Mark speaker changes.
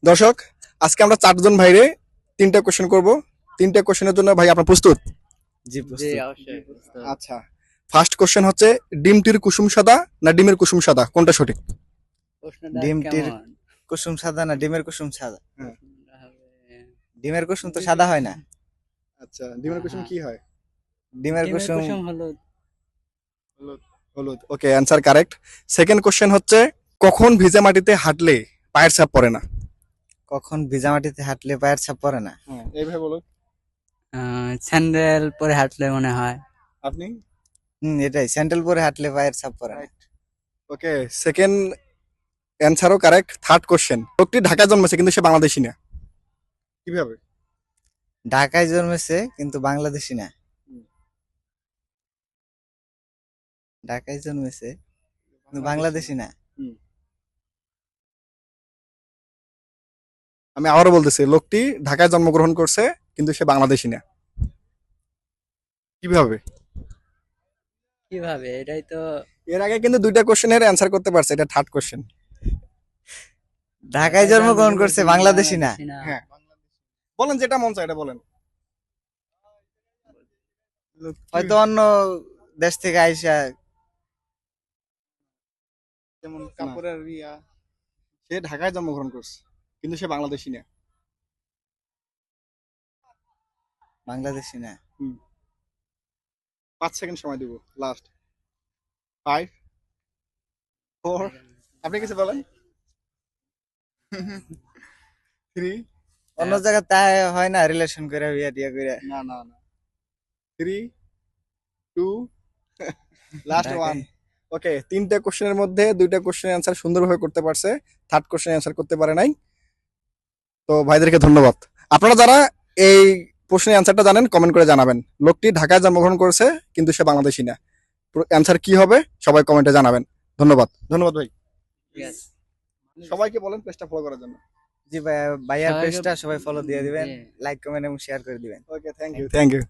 Speaker 1: দর্শক, আজকে আমরা 4 জন ভাইরে 3টা কোশ্চেন করব। 3টা কোশ্চেনের জন্য ভাই আপনার প্রস্তুত?
Speaker 2: জি
Speaker 3: জি
Speaker 2: প্রস্তুত।
Speaker 3: অবশ্যই বুঝতে
Speaker 1: আচ্ছা, ফার্স্ট কোশ্চেন হচ্ছে ডিমটির কুসুম সাদা না ডিমের কুসুম সাদা, কোনটা সঠিক?
Speaker 3: প্রশ্নটা
Speaker 2: ডিমটির
Speaker 3: কেমন
Speaker 2: কুসুম সাদা না ডিমের কুসুম সাদা?
Speaker 3: প্রশ্নটা হবে
Speaker 2: ডিমের কুসুম তো সাদা হয় না।
Speaker 1: আচ্ছা, ডিমের কুসুম কি হয়?
Speaker 2: ডিমের
Speaker 3: ডিমের
Speaker 2: কুসুম
Speaker 3: কুসুম হলো
Speaker 1: হলুদ। ওকে, অ্যান্সার কারেক্ট। সেকেন্ড কোশ্চেন হচ্ছে কখন ভিজে মাটিতে হাঁটলে পায়ের ছাপ পড়ে না?
Speaker 2: কখন ভিজা মাটিতে হাঁটলে পায়ের ছাপ পড়ে না?
Speaker 1: এইভাবে বলুন।
Speaker 3: স্যান্ডেল পরে হাঁটলে মনে হয়।
Speaker 1: আপনি?
Speaker 2: এটাই, স্যান্ডেল পরে হাঁটলে পায়ের ছাপ পড়ে না।
Speaker 1: ওকে, সেকেন্ড অ্যান্সারও কারেক্ট। থার্ড কোশ্চেন, লোকটি ঢাকায় জন্মেছে কিন্তু সে বাংলাদেশী না, কিভাবে?
Speaker 2: ঢাকায় জন্মেছে কিন্তু বাংলাদেশি না।
Speaker 1: হুম।
Speaker 2: ঢাকায় জন্মেছে কিন্তু বাংলাদেশি না।
Speaker 1: আমি আবারও বলতেছি, লোকটি ঢাকায় জন্মগ্রহণ করছে কিন্তু সে বাংলাদেশী না, কিভাবে?
Speaker 3: কিভাবে এটাই তো
Speaker 1: এর আগে কিন্তু 2টা কোশ্চেনের অ্যান্সার করতে পারছে, এটা থার্ড কোশ্চেন।
Speaker 2: ঢাকায় জন্মগ্রহণ করছে বাংলাদেশি না।
Speaker 1: হ্যাঁ, বলেন যেটা মন চায় এটা বলেন।
Speaker 2: হয়তো অন্য দেশ থেকে আইসা,
Speaker 1: যেমন কাপড়ের সে ঢাকায় জন্মগ্রহণ করছে কিন্তু সে বাংলাদেশী না।
Speaker 2: বাংলাদেশি না।
Speaker 1: 5 সেকেন্ড সময় দিব, লাস্ট 5 4, আপনি কিছু বলেন। 3,
Speaker 2: অন্য জায়গায় তাই হয় না, রিলেশন করে বিয়া টিয়া করে।
Speaker 1: না না না, 3 2 লাস্ট 1।
Speaker 2: ঢাকায়।
Speaker 1: ওকে, 3টা কোশ্চেনের মধ্যে 2টা কোশ্চেনের অ্যান্সার সুন্দরভাবে করতে পারছে, থার্ড কোশ্চেনের অ্যান্সার করতে পারে নাই। তো ভাইদেরকে ধন্যবাদ। আপনারা যারা এই প্রশ্নের অ্যান্সারটা জানেন কমেন্ট করে জানাবেন। লোকটি ঢাকায় জন্মগ্রহণ করেছে কিন্তু সে বাংলাদেশী না। অ্যান্সার কি হবে সবাই কমেন্টে জানাবেন। ধন্যবাদ ভাই।
Speaker 3: ঠিক আছে।
Speaker 1: সবাইকে বলেন পেজটা ফলো করার জন্য।
Speaker 2: জি ভাইয়া, ভাইয়ার
Speaker 3: সবাইকে-
Speaker 2: পেজটা সবাই ফলো দিয়ে দিবেন,
Speaker 3: জি।
Speaker 2: লাইক কমেন্ট এবং শেয়ার করে দিবেন।
Speaker 1: ওকে, থ্যাংক ইউ।